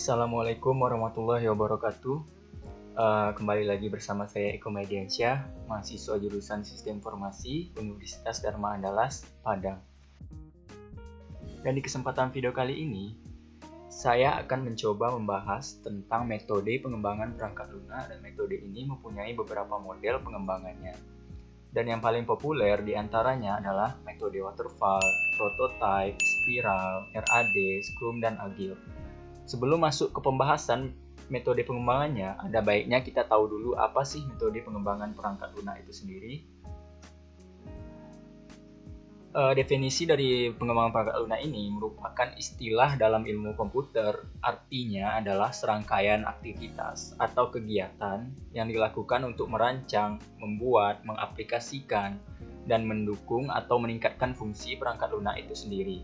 Assalamualaikum warahmatullahi wabarakatuh. Kembali lagi bersama saya Eko Mediansyah, mahasiswa jurusan Sistem Informasi Universitas Dharma Andalas, Padang. Dan di kesempatan video kali ini, saya akan mencoba membahas tentang metode pengembangan perangkat lunak, dan metode ini mempunyai beberapa model pengembangannya. Dan yang paling populer diantaranya adalah metode waterfall, prototype, spiral, RAD, Scrum, dan Agile. Sebelum masuk ke pembahasan metode pengembangannya, ada baiknya kita tahu dulu apa sih metode pengembangan perangkat lunak itu sendiri. Definisi dari pengembangan perangkat lunak ini merupakan istilah dalam ilmu komputer, artinya adalah serangkaian aktivitas atau kegiatan yang dilakukan untuk merancang, membuat, mengaplikasikan, dan mendukung atau meningkatkan fungsi perangkat lunak itu sendiri,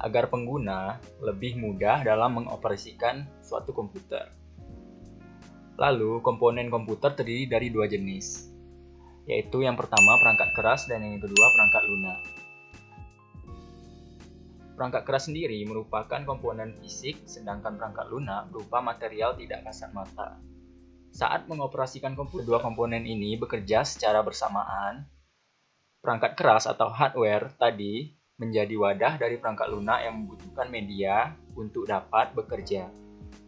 agar pengguna lebih mudah dalam mengoperasikan suatu komputer. Lalu, komponen komputer terdiri dari dua jenis, yaitu yang pertama perangkat keras dan yang kedua perangkat lunak. Perangkat keras sendiri merupakan komponen fisik, sedangkan perangkat lunak berupa material tidak kasat mata. Saat mengoperasikan komputer, dua komponen ini bekerja secara bersamaan. Perangkat keras atau hardware tadi menjadi wadah dari perangkat lunak yang membutuhkan media untuk dapat bekerja.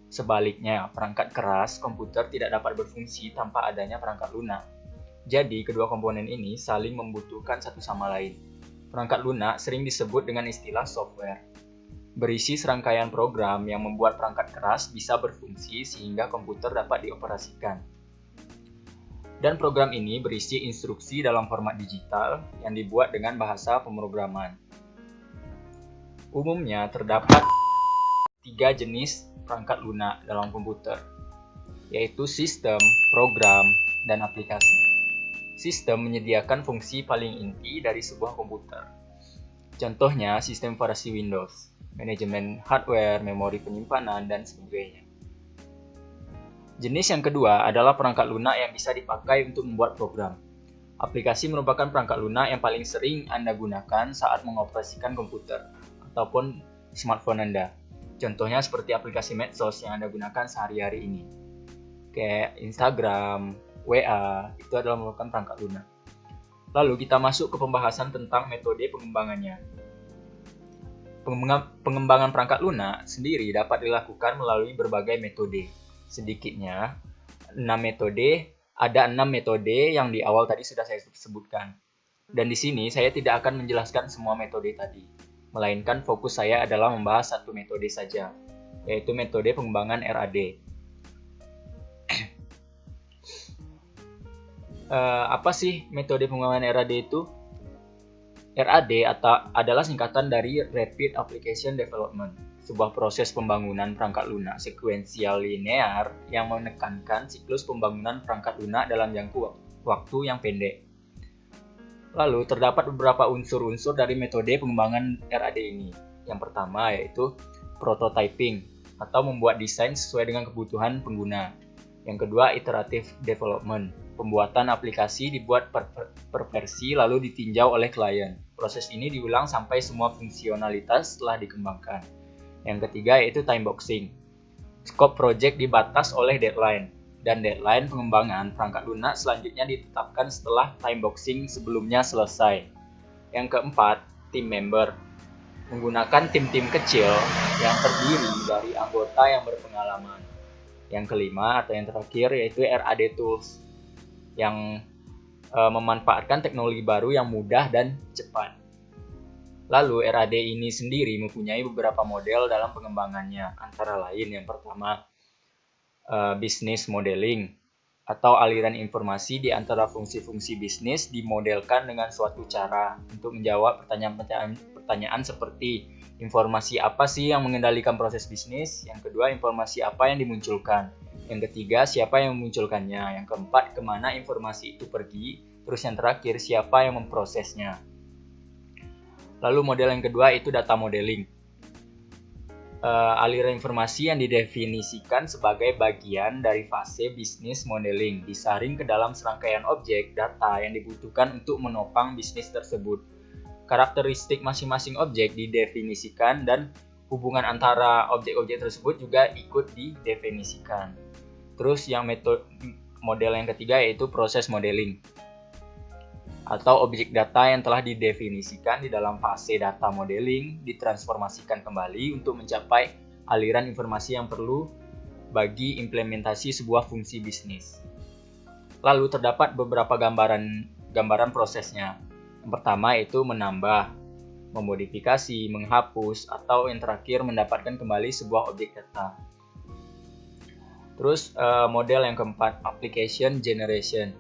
Sebaliknya, perangkat keras komputer tidak dapat berfungsi tanpa adanya perangkat lunak. Jadi, kedua komponen ini saling membutuhkan satu sama lain. Perangkat lunak sering disebut dengan istilah software. Berisi serangkaian program yang membuat perangkat keras bisa berfungsi sehingga komputer dapat dioperasikan. Dan program ini berisi instruksi dalam format digital yang dibuat dengan bahasa pemrograman. Umumnya terdapat tiga jenis perangkat lunak dalam komputer, yaitu sistem, program, dan aplikasi. Sistem menyediakan fungsi paling inti dari sebuah komputer. Contohnya sistem versi Windows, manajemen hardware, memori penyimpanan, dan sebagainya. Jenis yang kedua adalah perangkat lunak yang bisa dipakai untuk membuat program. Aplikasi merupakan perangkat lunak yang paling sering Anda gunakan saat mengoperasikan komputer ataupun smartphone Anda. Contohnya seperti aplikasi medsos yang Anda gunakan sehari-hari ini, kayak Instagram, WA, itu adalah merupakan perangkat lunak. Lalu kita masuk ke pembahasan tentang metode pengembangannya. Pengembangan perangkat lunak sendiri dapat dilakukan melalui berbagai metode. Sedikitnya, ada 6 metode yang di awal tadi sudah saya sebutkan. Dan di sini saya tidak akan menjelaskan semua metode tadi, melainkan fokus saya adalah membahas satu metode saja, yaitu metode pengembangan RAD. Apa sih metode pengembangan RAD itu? RAD adalah singkatan dari Rapid Application Development, sebuah proses pembangunan perangkat lunak sekuensial linear yang menekankan siklus pembangunan perangkat lunak dalam jangka waktu yang pendek. Lalu, terdapat beberapa unsur-unsur dari metode pengembangan RAD ini. Yang pertama yaitu prototyping, atau membuat desain sesuai dengan kebutuhan pengguna. Yang kedua, iterative development, pembuatan aplikasi dibuat per versi lalu ditinjau oleh klien. Proses ini diulang sampai semua fungsionalitas telah dikembangkan. Yang ketiga yaitu time boxing. Skop project dibatas oleh deadline, dan deadline pengembangan perangkat lunak selanjutnya ditetapkan setelah time boxing sebelumnya selesai. Yang keempat, team member. Menggunakan tim-tim kecil yang terdiri dari anggota yang berpengalaman. Yang kelima atau yang terakhir yaitu RAD tools, yang memanfaatkan teknologi baru yang mudah dan cepat. Lalu RAD ini sendiri mempunyai beberapa model dalam pengembangannya, antara lain yang pertama business modeling, atau aliran informasi di antara fungsi-fungsi bisnis dimodelkan dengan suatu cara untuk menjawab pertanyaan seperti informasi apa sih yang mengendalikan proses bisnis, yang kedua informasi apa yang dimunculkan, yang ketiga siapa yang memunculkannya, yang keempat kemana informasi itu pergi, terus yang terakhir siapa yang memprosesnya. Lalu model yang kedua itu data modeling. Aliran informasi yang didefinisikan sebagai bagian dari fase bisnis modeling disaring ke dalam serangkaian objek data yang dibutuhkan untuk menopang bisnis tersebut. Karakteristik masing-masing objek didefinisikan dan hubungan antara objek-objek tersebut juga ikut didefinisikan. Terus yang model yang ketiga yaitu proses modeling atau objek data yang telah didefinisikan di dalam fase data modeling ditransformasikan kembali untuk mencapai aliran informasi yang perlu bagi implementasi sebuah fungsi bisnis. Lalu terdapat beberapa gambaran prosesnya. Yang pertama yaitu menambah, memodifikasi, menghapus, atau yang terakhir mendapatkan kembali sebuah objek data. Terus model yang keempat, application generation.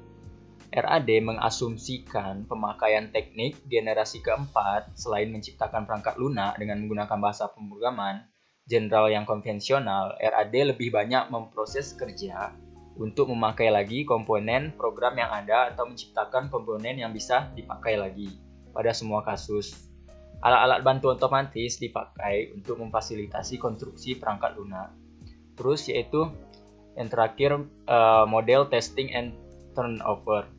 RAD mengasumsikan pemakaian teknik generasi keempat selain menciptakan perangkat lunak dengan menggunakan bahasa pemrograman general yang konvensional. RAD lebih banyak memproses kerja untuk memakai lagi komponen program yang ada atau menciptakan komponen yang bisa dipakai lagi. Pada semua kasus, alat-alat bantu otomatis dipakai untuk memfasilitasi konstruksi perangkat lunak. Terus yaitu yang terakhir model testing and turnover.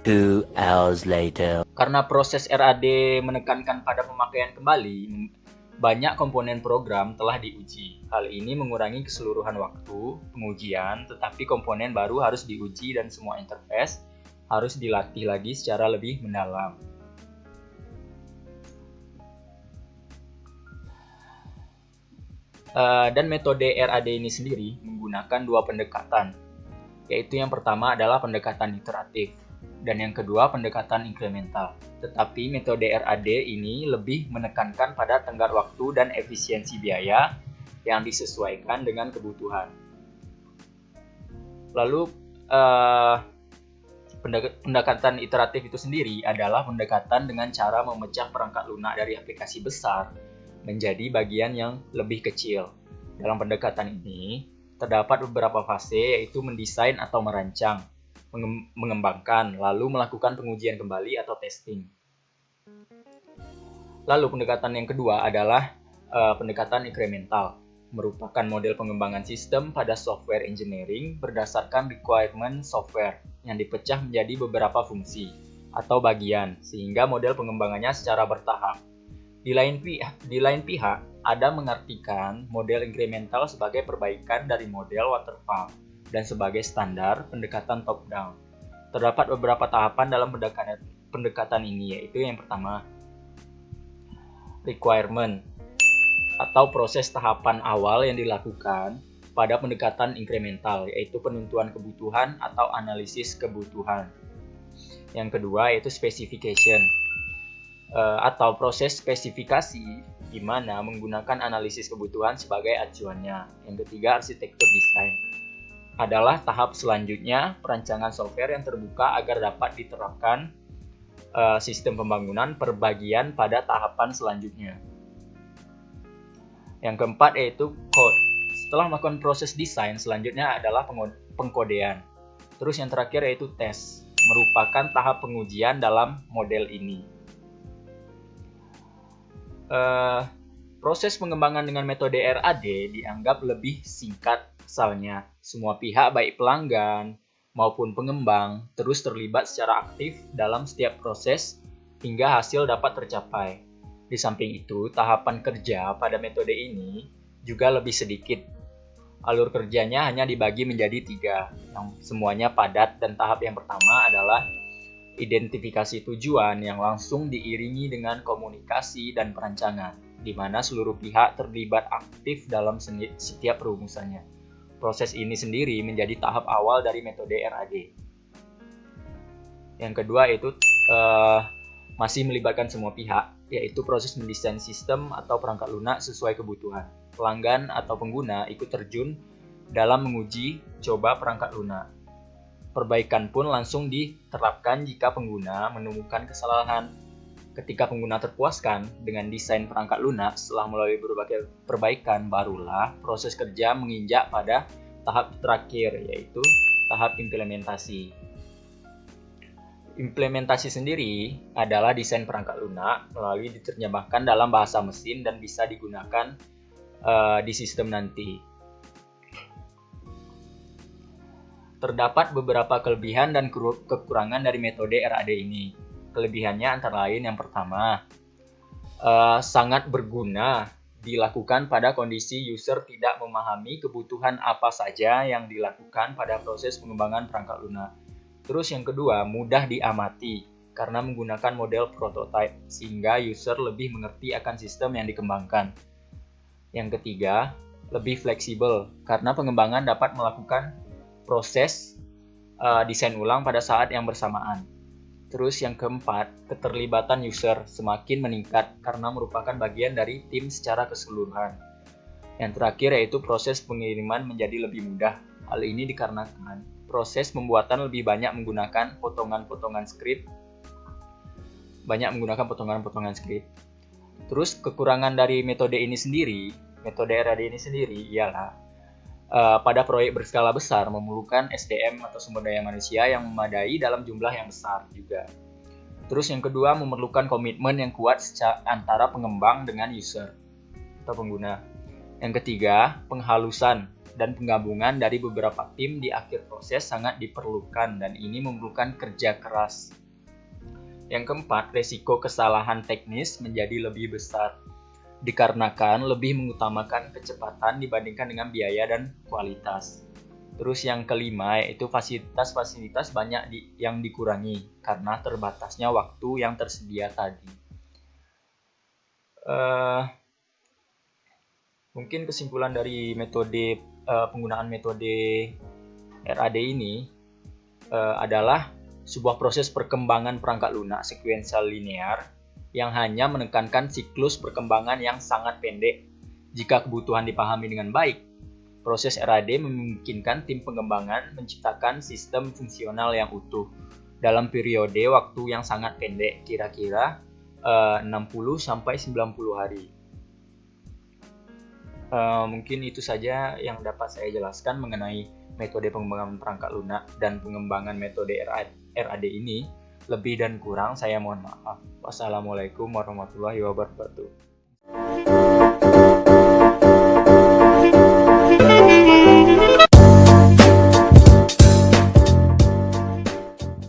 2 hours later. Karena proses RAD menekankan pada pemakaian kembali, banyak komponen program telah diuji. Hal ini mengurangi keseluruhan waktu pengujian, tetapi komponen baru harus diuji dan semua interface harus dilatih lagi secara lebih mendalam. Dan metode RAD ini sendiri menggunakan dua pendekatan, yaitu yang pertama adalah pendekatan iteratif, dan yang kedua pendekatan inkremental. Tetapi metode RAD ini lebih menekankan pada tenggat waktu dan efisiensi biaya yang disesuaikan dengan kebutuhan. Lalu pendekatan iteratif itu sendiri adalah pendekatan dengan cara memecah perangkat lunak dari aplikasi besar menjadi bagian yang lebih kecil. Dalam pendekatan ini terdapat beberapa fase, yaitu mendesain atau merancang, mengembangkan, lalu melakukan pengujian kembali atau testing. Lalu pendekatan yang kedua adalah pendekatan inkremental, merupakan model pengembangan sistem pada software engineering berdasarkan requirement software yang dipecah menjadi beberapa fungsi atau bagian, sehingga model pengembangannya secara bertahap. Di lain pihak, ada mengartikan model inkremental sebagai perbaikan dari model waterfall dan sebagai standar pendekatan top-down. Terdapat beberapa tahapan dalam pendekatan ini, yaitu yang pertama, requirement atau proses tahapan awal yang dilakukan pada pendekatan inkremental, yaitu penentuan kebutuhan atau analisis kebutuhan. Yang kedua yaitu specification atau proses spesifikasi di mana menggunakan analisis kebutuhan sebagai acuannya. Yang ketiga arsitektur desain adalah tahap selanjutnya perancangan software yang terbuka agar dapat diterapkan sistem pembangunan per bagian pada tahapan selanjutnya. Yang keempat yaitu code. Setelah melakukan proses desain, selanjutnya adalah pengkodean. Terus yang terakhir yaitu tes, merupakan tahap pengujian dalam model ini. Proses pengembangan dengan metode RAD dianggap lebih singkat, asalnya semua pihak baik pelanggan maupun pengembang terus terlibat secara aktif dalam setiap proses hingga hasil dapat tercapai. Di samping itu, tahapan kerja pada metode ini juga lebih sedikit. Alur kerjanya hanya dibagi menjadi 3, yang semuanya padat, dan tahap yang pertama adalah identifikasi tujuan yang langsung diiringi dengan komunikasi dan perancangan, di mana seluruh pihak terlibat aktif dalam setiap rumusannya. Proses ini sendiri menjadi tahap awal dari metode RAD. Yang kedua yaitu masih melibatkan semua pihak, yaitu proses mendesain sistem atau perangkat lunak sesuai kebutuhan. Pelanggan atau pengguna ikut terjun dalam menguji coba perangkat lunak. Perbaikan pun langsung diterapkan jika pengguna menemukan kesalahan. Ketika pengguna terpuaskan dengan desain perangkat lunak setelah melalui berbagai perbaikan, barulah proses kerja menginjak pada tahap terakhir, yaitu tahap implementasi. Implementasi sendiri adalah desain perangkat lunak melalui diterjemahkan dalam bahasa mesin dan bisa digunakan di sistem nanti. Terdapat beberapa kelebihan dan kekurangan dari metode RAD ini. Kelebihannya antara lain yang pertama, sangat berguna dilakukan pada kondisi user tidak memahami kebutuhan apa saja yang dilakukan pada proses pengembangan perangkat lunak. Terus yang kedua, mudah diamati karena menggunakan model prototype sehingga user lebih mengerti akan sistem yang dikembangkan. Yang ketiga, lebih fleksibel karena pengembangan dapat melakukan proses desain ulang pada saat yang bersamaan. Terus yang keempat, keterlibatan user semakin meningkat karena merupakan bagian dari tim secara keseluruhan. Yang terakhir yaitu proses pengiriman menjadi lebih mudah. Hal ini dikarenakan proses pembuatan lebih banyak menggunakan potongan-potongan skrip. Terus kekurangan dari metode RAD ini sendiri ialah pada proyek berskala besar memerlukan SDM atau sumber daya manusia yang memadai dalam jumlah yang besar juga. Terus yang kedua, memerlukan komitmen yang kuat antara pengembang dengan user atau pengguna. Yang ketiga, penghalusan dan penggabungan dari beberapa tim di akhir proses sangat diperlukan dan ini memerlukan kerja keras. Yang keempat, resiko kesalahan teknis menjadi lebih besar dikarenakan lebih mengutamakan kecepatan dibandingkan dengan biaya dan kualitas. Terus yang kelima yaitu fasilitas banyak yang dikurangi karena terbatasnya waktu yang tersedia tadi. Mungkin kesimpulan dari penggunaan metode RAD ini adalah sebuah proses perkembangan perangkat lunak sekuensial linear yang hanya menekankan siklus perkembangan yang sangat pendek. Jika kebutuhan dipahami dengan baik, proses RAD memungkinkan tim pengembangan menciptakan sistem fungsional yang utuh dalam periode waktu yang sangat pendek, kira-kira 60-90 hari. Mungkin itu saja yang dapat saya jelaskan mengenai metode pengembangan perangkat lunak dan pengembangan metode RAD ini. Lebih dan kurang saya mohon maaf. Wassalamualaikum warahmatullahi wabarakatuh.